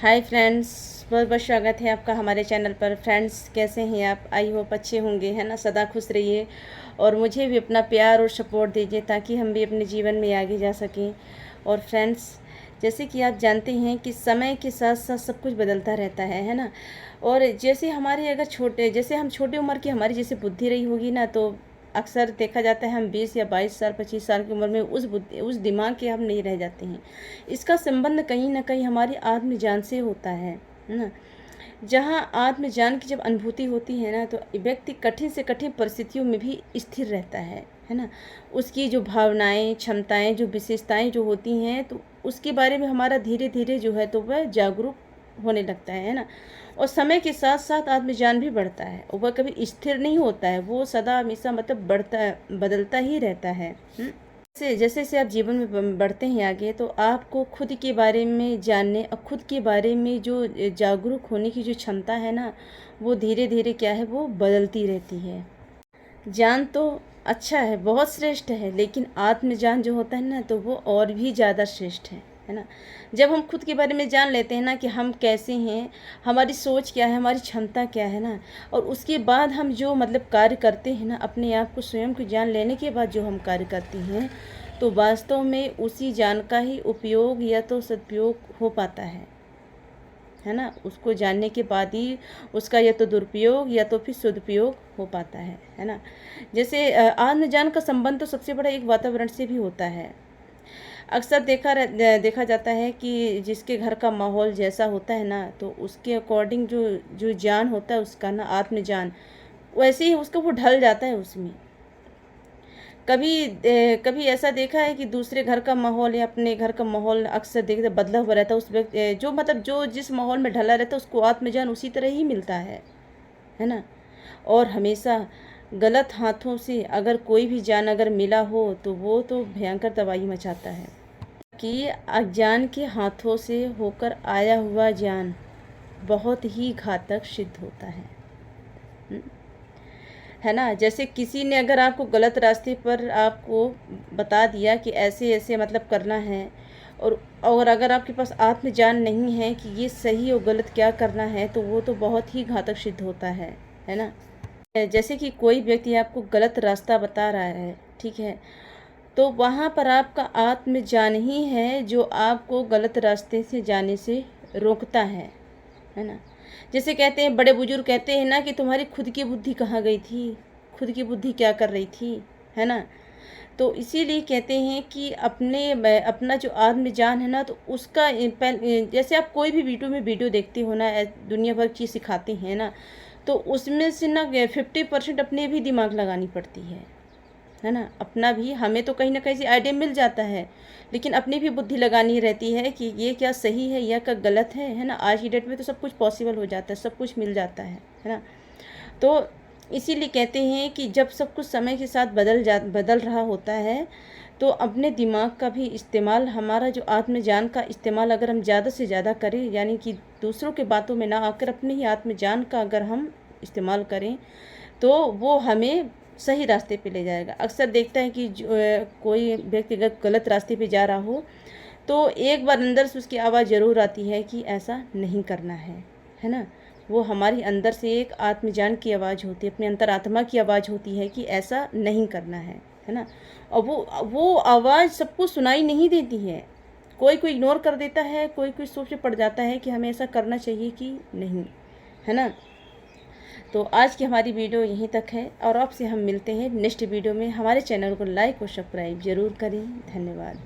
Hi friends, बहुत बहुत स्वागत है आपका हमारे चैनल पर। फ्रेंड्स, कैसे हैं आप? आई होप अच्छे होंगे, है ना। सदा खुश रहिए और मुझे भी अपना प्यार और सपोर्ट दीजिए ताकि हम भी अपने जीवन में आगे जा सकें। और फ्रेंड्स, जैसे कि आप जानते हैं कि समय के साथ साथ सब कुछ बदलता रहता है ना। और जैसे हमारे अगर जैसे हम छोटी उम्र की हमारी जैसे बुद्धि रही होगी ना, तो अक्सर देखा जाता है हम 20 या 22 साल 25 साल की उम्र में उस दिमाग के हम नहीं रह जाते हैं। इसका संबंध कहीं ना कहीं हमारी आत्मजान से होता है ना। जहाँ आत्मजान की जब अनुभूति होती है ना, तो व्यक्ति कठिन से कठिन परिस्थितियों में भी स्थिर रहता है ना। उसकी जो भावनाएं, क्षमताएं, जो विशेषताएं जो होती हैं, तो उसके बारे में हमारा धीरे धीरे जो है तो वह जागरूक होने लगता है ना। और समय के साथ साथ आत्मज्ञान भी बढ़ता है और वह कभी स्थिर नहीं होता है, वो सदा हमेशा मतलब बदलता ही रहता है। जैसे जैसे आप जीवन में बढ़ते हैं आगे, तो आपको खुद के बारे में जानने और खुद के बारे में जो जागरूक होने की जो क्षमता है ना, वो धीरे धीरे क्या है, वो बदलती रहती है। ज्ञान तो अच्छा है, बहुत श्रेष्ठ है, लेकिन आत्मज्ञान जो होता है ना, तो वो और भी ज़्यादा श्रेष्ठ है ना। जब हम खुद के बारे में जान लेते हैं ना कि हम कैसे हैं, हमारी सोच क्या है, हमारी क्षमता क्या है ना, और उसके बाद हम जो मतलब कार्य करते हैं ना, अपने आप को स्वयं को जान लेने के बाद जो हम कार्य करते हैं, तो वास्तव में उसी ज्ञान का ही उपयोग या तो सदुपयोग हो पाता है ना। उसको जानने के बाद ही उसका या तो दुरुपयोग या तो फिर सदुपयोग हो पाता है ना। जैसे आत्मज्ञान का संबंध तो सबसे बड़ा एक वातावरण से भी होता है। अक्सर देखा जाता है कि जिसके घर का माहौल जैसा होता है ना, तो उसके अकॉर्डिंग जो जो ज्ञान होता है उसका ना, आत्मज्ञान, वैसे ही उसका वो ढल जाता है उसमें। कभी ऐसा देखा है कि दूसरे घर का माहौल या अपने घर का माहौल अक्सर देखते बदला हुआ रहता है। उस व्यक्ति जो मतलब जो जिस माहौल में ढला रहता है उसको आत्मज्ञान उसी तरह ही मिलता है ना। और हमेशा गलत हाथों से अगर कोई भी ज्ञान अगर मिला हो, तो वो तो भयंकर तबाही मचाता है। कि अज्ञान के हाथों से होकर आया हुआ ज्ञान बहुत ही घातक सिद्ध होता है ना। जैसे किसी ने अगर आपको गलत रास्ते पर आपको बता दिया कि ऐसे ऐसे मतलब करना है, और अगर आपके पास आत्मज्ञान नहीं है कि ये सही और गलत क्या करना है, तो वो तो बहुत ही घातक सिद्ध होता है ना। जैसे कि कोई व्यक्ति आपको गलत रास्ता बता रहा है, ठीक है, तो वहाँ पर आपका आत्मज्ञान ही है जो आपको गलत रास्ते से जाने से रोकता है ना। जैसे कहते हैं, बड़े बुजुर्ग कहते हैं ना कि तुम्हारी खुद की बुद्धि कहाँ गई थी, खुद की बुद्धि क्या कर रही थी, है ना। तो इसीलिए कहते हैं कि अपना जो आत्मज्ञान है ना, तो उसका जैसे आप कोई भी वीडियो देखते हो ना, दुनिया भर की सिखाते हैं ना, तो उसमें से ना 50% अपने भी दिमाग लगानी पड़ती है ना। अपना भी हमें तो कहीं ना कहीं से आइडिया मिल जाता है, लेकिन अपनी भी बुद्धि लगानी रहती है कि ये क्या सही है या क्या गलत है ना। आज की डेट में तो सब कुछ पॉसिबल हो जाता है, सब कुछ मिल जाता है ना। तो इसीलिए कहते हैं कि जब सब कुछ समय के साथ बदल रहा होता है, तो अपने दिमाग का भी इस्तेमाल, हमारा जो आत्मज्ञान का इस्तेमाल अगर हम ज़्यादा से ज़्यादा करें, यानी कि दूसरों के बातों में ना आकर अपने ही आत्मज्ञान का अगर हम इस्तेमाल करें, तो वो हमें सही रास्ते पे ले जाएगा। अक्सर देखता है कि कोई व्यक्ति अगर गलत रास्ते पे जा रहा हो, तो एक बार अंदर से उसकी आवाज़ ज़रूर आती है कि ऐसा नहीं करना है ना। वो हमारी अंदर से एक आत्मज्ञान की आवाज़ होती है, अपनी अंतरात्मा की आवाज़ होती है कि ऐसा नहीं करना है ना। और वो आवाज़ सबको सुनाई नहीं देती है। कोई इग्नोर कर देता है, कोई सोच में पड़ जाता है कि हमें ऐसा करना चाहिए कि नहीं, है ना। तो आज की हमारी वीडियो यहीं तक है और आपसे हम मिलते हैं नेक्स्ट वीडियो में। हमारे चैनल को लाइक और सब्सक्राइब ज़रूर करें। धन्यवाद।